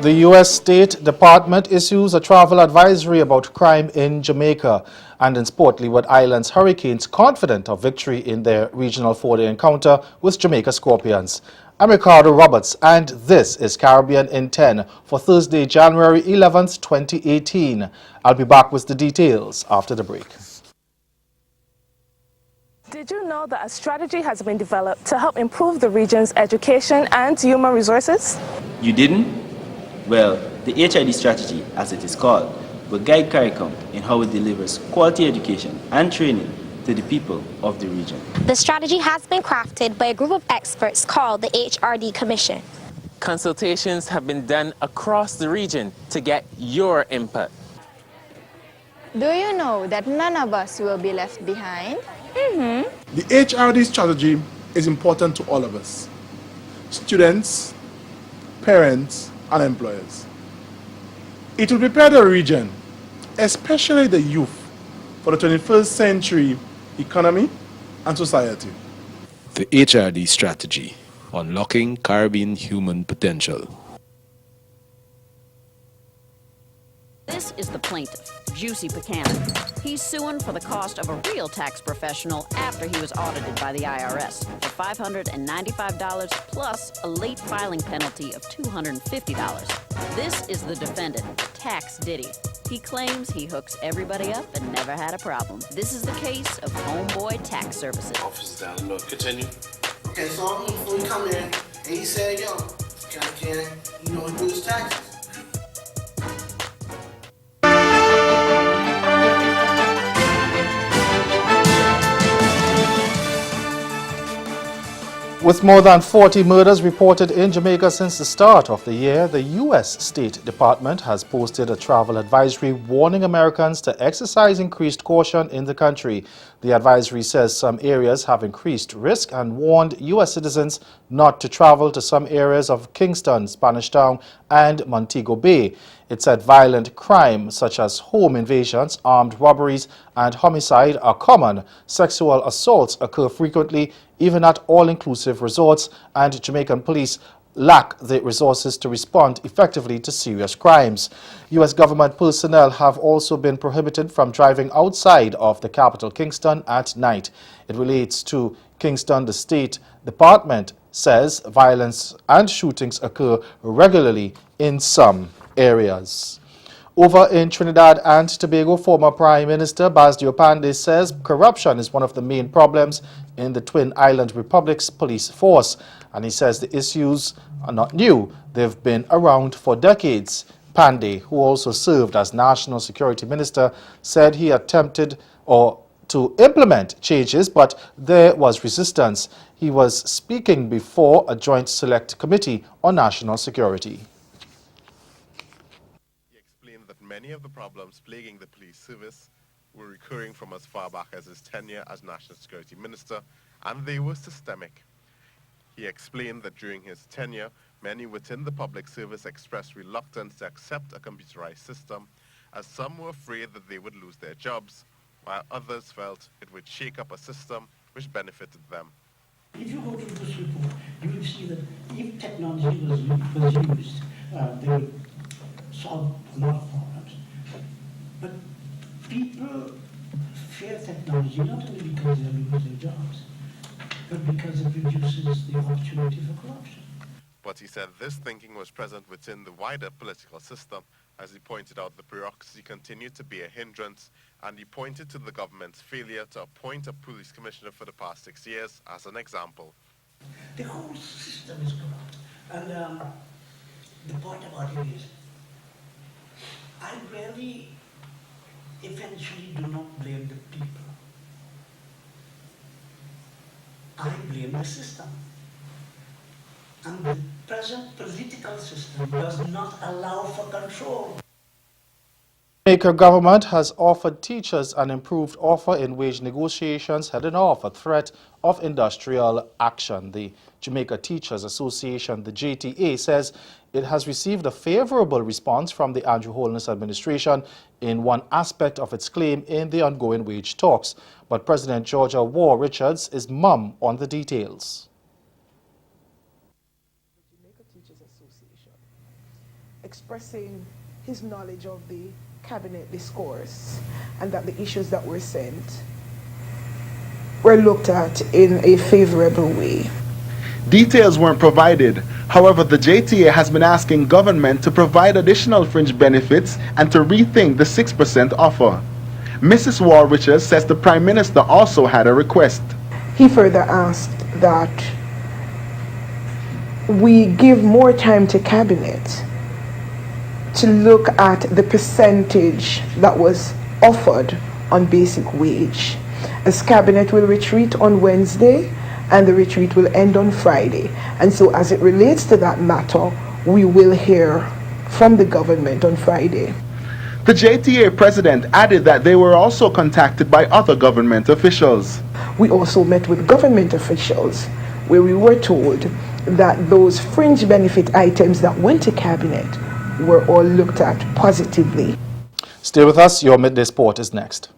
The U.S. State Department issues a travel advisory about crime in Jamaica. And in sport, Leeward Islands Hurricanes confident of victory in their regional four-day encounter with Jamaica Scorpions. I'm Ricardo Roberts, and this is Caribbean in 10 for Thursday, January 11th, 2018. I'll be back with the details after the break. Did you know that a strategy has been developed to help improve the region's education and human resources? You didn't? Well, the HID strategy, as it is called, will guide CARICOM in how it delivers quality education and training to the people of the region. The strategy has been crafted by a group of experts called the HRD Commission. Consultations have been done across the region to get your input. Do you know that none of us will be left behind? The HRD strategy is important to all of us, students, parents, and employers. It will prepare the region, especially the youth, for the 21st century economy and society. The HRD strategy, unlocking Caribbean human potential. This is the plaintiff, Juicy Buchanan. He's suing for the cost of a real tax professional after he was audited by the IRS for $595 plus a late filing penalty of $250. This is the defendant, Tax Diddy. He claims he hooks everybody up and never had a problem. This is the case of Homeboy Tax Services. Officer down low. Continue. Okay, so before we come in, and he said, yo, can you know, do his taxes? With more than 40 murders reported in Jamaica since the start of the year, the U.S. State Department has posted a travel advisory warning Americans to exercise increased caution in the country. The advisory says some areas have increased risk and warned U.S. citizens not to travel to some areas of Kingston, Spanish Town, and Montego Bay. It said violent crime such as home invasions, armed robberies, and homicide are common. Sexual assaults occur frequently, even at all-inclusive resorts, and Jamaican police lack the resources to respond effectively to serious crimes. U.S. government personnel have also been prohibited from driving outside of the capital, Kingston, at night. It relates to Kingston. The State Department says violence and shootings occur regularly in some areas. Over in Trinidad and Tobago, former Prime Minister Baz Diopande says corruption is one of the main problems in the Twin Island Republic's police force. And he says the issues are not new. They've been around for decades. Pandey, who also served as National Security Minister, said he attempted to implement changes, but there was resistance. He was speaking before a joint select committee on national security. Many of the problems plaguing the police service were recurring from as far back as his tenure as National Security Minister, and they were systemic. He explained that during his tenure, many within the public service expressed reluctance to accept a computerized system, as some were afraid that they would lose their jobs, while others felt it would shake up a system which benefited them. If you go to this report, you will see that if technology was used, they would solve a lot of problems. But people fear technology not only because they lose their jobs, but because it reduces the opportunity for corruption. But he said this thinking was present within the wider political system. As he pointed out, the bureaucracy continued to be a hindrance, and he pointed to the government's failure to appoint a police commissioner for the past 6 years as an example. The whole system is corrupt. And the point about it is, I really eventually do not blame the people. I blame the system. And the present political system does not allow for control. The Jamaica government has offered teachers an improved offer in wage negotiations heading off a threat of industrial action. The Jamaica Teachers Association, the JTA, says it has received a favorable response from the Andrew Holness administration in one aspect of its claim in the ongoing wage talks. But President Georgia Waugh Richards is mum on the details. expressing his knowledge of the cabinet discourse and that the issues that were sent were looked at in a favorable way. Details weren't provided. However, the JTA has been asking government to provide additional fringe benefits and to rethink the 6% offer. Mrs. Wall-Richards says the Prime Minister also had a request. He further asked that we give more time to Cabinet to look at the percentage that was offered on basic wage, as Cabinet will retreat on Wednesday and the retreat will end on Friday. And so as it relates to that matter, we will hear from the government on Friday. The JTA president added that they were also contacted by other government officials. We also met with government officials where we were told that those fringe benefit items that went to Cabinet were all looked at positively. Stay with us. Your Midday Sport is next.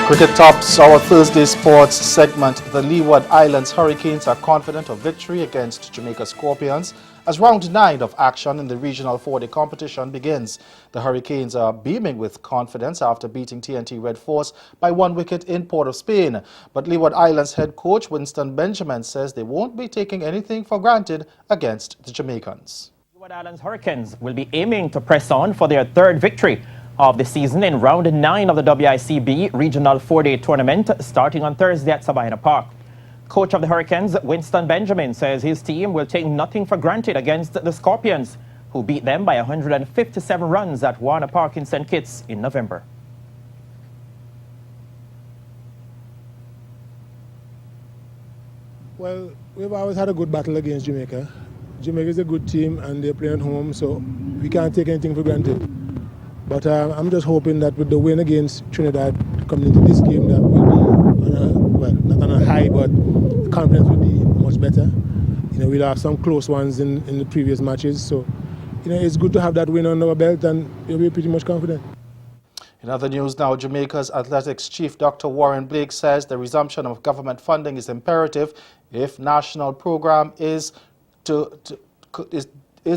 Cricket tops our Thursday sports segment. The Leeward Islands Hurricanes are confident of victory against Jamaica Scorpions as round 9 of action in the regional 4-day competition begins. The Hurricanes are beaming with confidence after beating TNT Red Force by 1 wicket in Port of Spain. But Leeward Islands head coach Winston Benjamin says they won't be taking anything for granted against the Jamaicans. Leeward Islands Hurricanes will be aiming to press on for their 3rd victory of the season in round 9 of the WICB regional 4-day tournament starting on Thursday at Sabina Park. Coach of the Hurricanes, Winston Benjamin, says his team will take nothing for granted against the Scorpions, who beat them by 157 runs at Warner Park in St. Kitts in November. Well, we've always had a good battle against Jamaica. Jamaica is a good team and they're playing at home, so we can't take anything for granted. But I'm just hoping that with the win against Trinidad coming into this game, that we'll be on a, well, not on a high, but the confidence will be much better. You know, we'll have some close ones in the previous matches, so you know, it's good to have that win under our belt, and we'll be pretty much confident. In other news now, Jamaica's athletics chief Dr. Warren Blake says the resumption of government funding is imperative if national program is to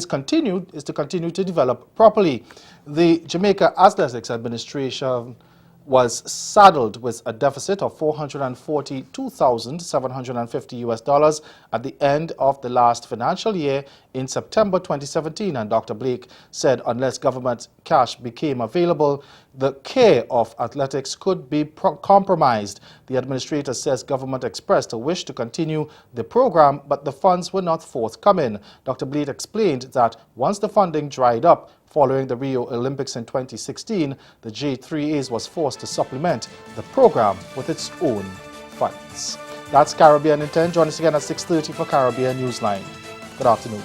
continue to develop properly. The Jamaica Athletics Administration was saddled with a deficit of $442,750 at the end of the last financial year in September 2017, and Dr. Blake said unless government cash became available, the care of athletics could be compromised. The administrator says government expressed a wish to continue the program, but the funds were not forthcoming. Dr. Blake explained that once the funding dried up, following the Rio Olympics in 2016, the J3As was forced to supplement the program with its own funds. That's Caribbean in 10. Join us again at 6:30 for Caribbean Newsline. Good afternoon.